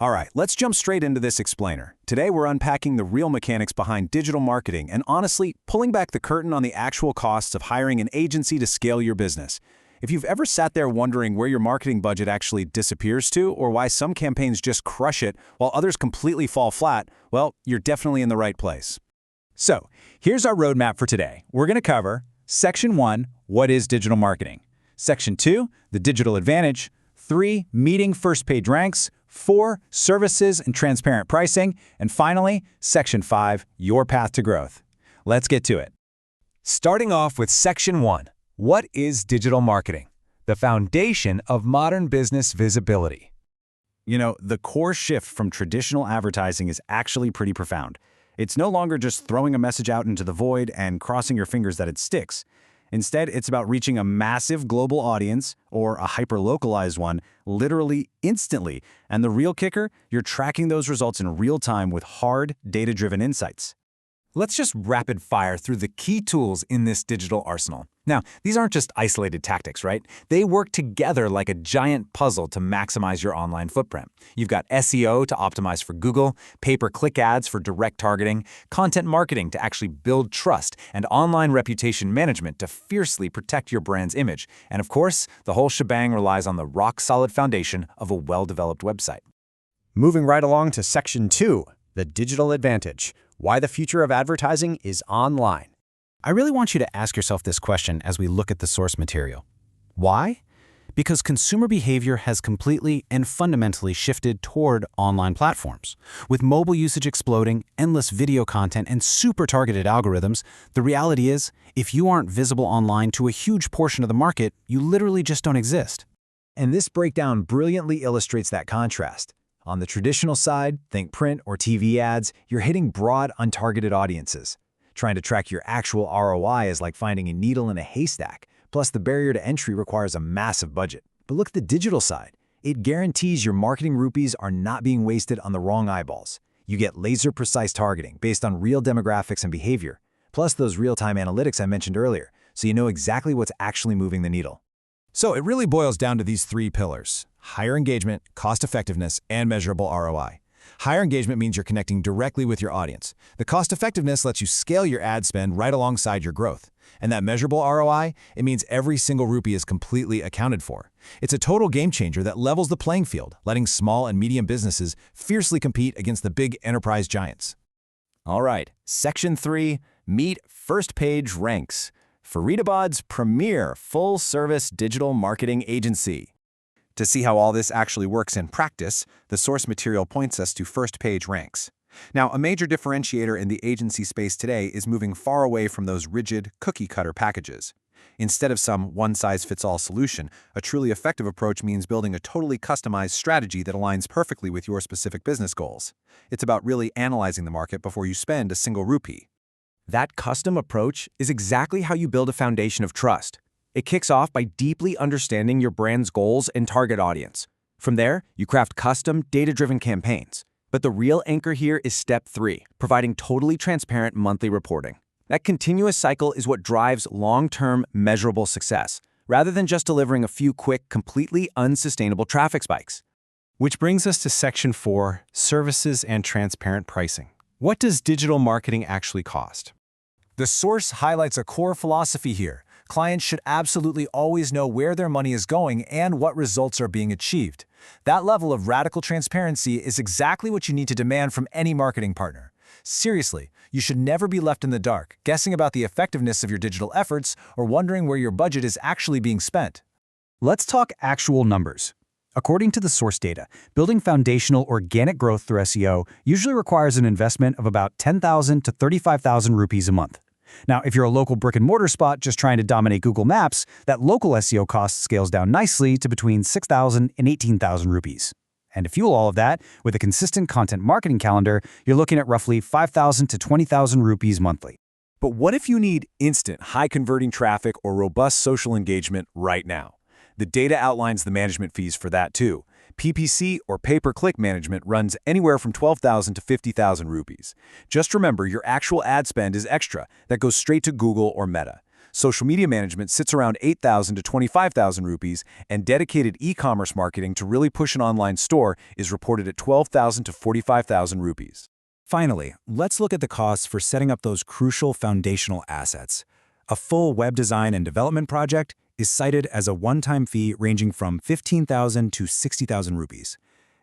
All right, let's jump straight into this explainer. Today we're unpacking the real mechanics behind digital marketing and honestly, pulling back the curtain on the actual costs of hiring an agency to scale your business. If you've ever sat there wondering where your marketing budget actually disappears to or why some campaigns just crush it while others completely fall flat, well, you're definitely in the right place. So, here's our roadmap for today. We're going to cover Section 1, what is digital marketing? Section 2, the digital advantage. 3, meeting first page ranks. 4, services and transparent pricing. And finally, Section 5, your path to growth. Let's get to it. Starting off with Section 1, what is digital marketing? The foundation of modern business visibility. You know, the core shift from traditional advertising is actually pretty profound. It's no longer just throwing a message out into the void and crossing your fingers that it sticks. Instead, it's about reaching a massive global audience, or a hyper-localized one, literally instantly. And the real kicker, you're tracking those results in real time with hard, data-driven insights. Let's just rapid fire through the key tools in this digital arsenal. Now, these aren't just isolated tactics, right? They work together like a giant puzzle to maximize your online footprint. You've got SEO to optimize for Google, pay-per-click ads for direct targeting, content marketing to actually build trust, and online reputation management to fiercely protect your brand's image. And of course, the whole shebang relies on the rock-solid foundation of a well-developed website. Moving right along to Section 2, the digital advantage. Why the future of advertising is online. I really want you to ask yourself this question as we look at the source material. Why? Because consumer behavior has completely and fundamentally shifted toward online platforms. With mobile usage exploding, endless video content, and super targeted algorithms, the reality is, if you aren't visible online to a huge portion of the market, you literally just don't exist. And this breakdown brilliantly illustrates that contrast. On the traditional side, think print or TV ads, you're hitting broad, untargeted audiences. Trying to track your actual ROI is like finding a needle in a haystack. Plus, the barrier to entry requires a massive budget. But look at the digital side. It guarantees your marketing rupees are not being wasted on the wrong eyeballs. You get laser-precise targeting based on real demographics and behavior. Plus those real-time analytics I mentioned earlier, so you know exactly what's actually moving the needle. So it really boils down to these three pillars: higher engagement, cost-effectiveness, and measurable ROI. Higher engagement means you're connecting directly with your audience. The cost-effectiveness lets you scale your ad spend right alongside your growth. And that measurable ROI, it means every single rupee is completely accounted for. It's a total game changer that levels the playing field, letting small and medium businesses fiercely compete against the big enterprise giants. All right, Section 3, meet first page ranks. Faridabad's premier full-service digital marketing agency. To see how all this actually works in practice, the source material points us to first page ranks. Now, a major differentiator in the agency space today is moving far away from those rigid, cookie-cutter packages. Instead of some one-size-fits-all solution, a truly effective approach means building a totally customized strategy that aligns perfectly with your specific business goals. It's about really analyzing the market before you spend a single rupee. That custom approach is exactly how you build a foundation of trust. It kicks off by deeply understanding your brand's goals and target audience. From there, you craft custom, data-driven campaigns. But the real anchor here is step 3, providing totally transparent monthly reporting. That continuous cycle is what drives long-term, measurable success, rather than just delivering a few quick, completely unsustainable traffic spikes. Which brings us to Section 4, services and transparent pricing. What does digital marketing actually cost? The source highlights a core philosophy here. Clients should absolutely always know where their money is going and what results are being achieved. That level of radical transparency is exactly what you need to demand from any marketing partner. Seriously, you should never be left in the dark, guessing about the effectiveness of your digital efforts or wondering where your budget is actually being spent. Let's talk actual numbers. According to the source data, building foundational organic growth through SEO usually requires an investment of about 10,000 to 35,000 rupees a month. Now, if you're a local brick-and-mortar spot just trying to dominate Google Maps, that local SEO cost scales down nicely to between 6,000 and 18,000 rupees. And to fuel all of that, with a consistent content marketing calendar, you're looking at roughly 5,000 to 20,000 rupees monthly. But what if you need instant, high-converting traffic or robust social engagement right now? The data outlines the management fees for that too. PPC or pay-per-click management runs anywhere from 12,000 to 50,000 rupees. Just remember, your actual ad spend is extra. That goes straight to Google or Meta. Social media management sits around 8,000 to 25,000 rupees, and dedicated e-commerce marketing to really push an online store is reported at 12,000 to 45,000 rupees. Finally, let's look at the costs for setting up those crucial foundational assets. A full web design and development project is cited as a one-time fee ranging from 15,000 to 60,000 rupees.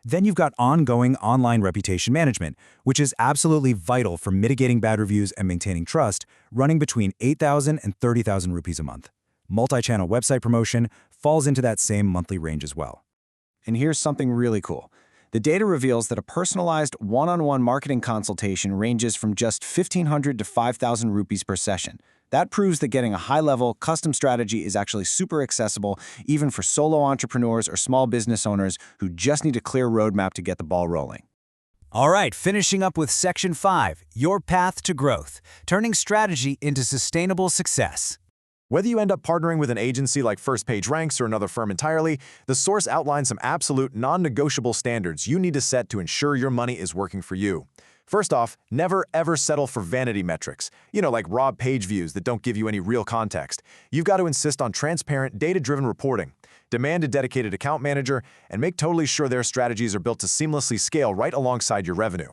Then you've got ongoing online reputation management, which is absolutely vital for mitigating bad reviews and maintaining trust, running between 8,000 and 30,000 rupees a month. Multi-channel website promotion falls into that same monthly range as well. And here's something really cool. The data reveals that a personalized one-on-one marketing consultation ranges from just 1,500 to 5,000 rupees per session. That proves that getting a high-level, custom strategy is actually super accessible, even for solo entrepreneurs or small business owners who just need a clear roadmap to get the ball rolling. All right, finishing up with Section 5, your path to growth, turning strategy into sustainable success. Whether you end up partnering with an agency like First Page Ranks or another firm entirely, the source outlines some absolute non-negotiable standards you need to set to ensure your money is working for you. First off, never ever settle for vanity metrics, like raw page views that don't give you any real context. You've got to insist on transparent, data-driven reporting. Demand a dedicated account manager, and make totally sure their strategies are built to seamlessly scale right alongside your revenue.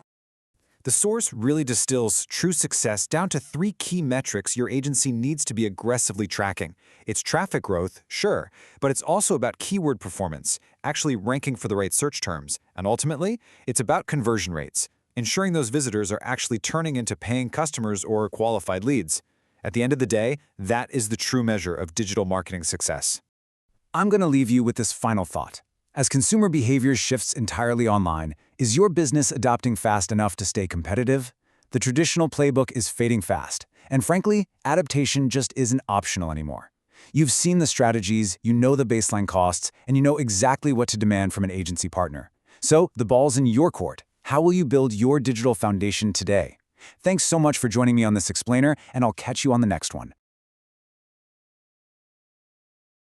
The source really distills true success down to 3 key metrics your agency needs to be aggressively tracking. It's traffic growth, sure, but it's also about keyword performance, actually ranking for the right search terms, and ultimately, it's about conversion rates, ensuring those visitors are actually turning into paying customers or qualified leads. At the end of the day, that is the true measure of digital marketing success. I'm going to leave you with this final thought. As consumer behavior shifts entirely online, is your business adopting fast enough to stay competitive? The traditional playbook is fading fast, and frankly, adaptation just isn't optional anymore. You've seen the strategies, you know the baseline costs, and you know exactly what to demand from an agency partner. So, the ball's in your court. How will you build your digital foundation today? Thanks so much for joining me on this explainer, and I'll catch you on the next one.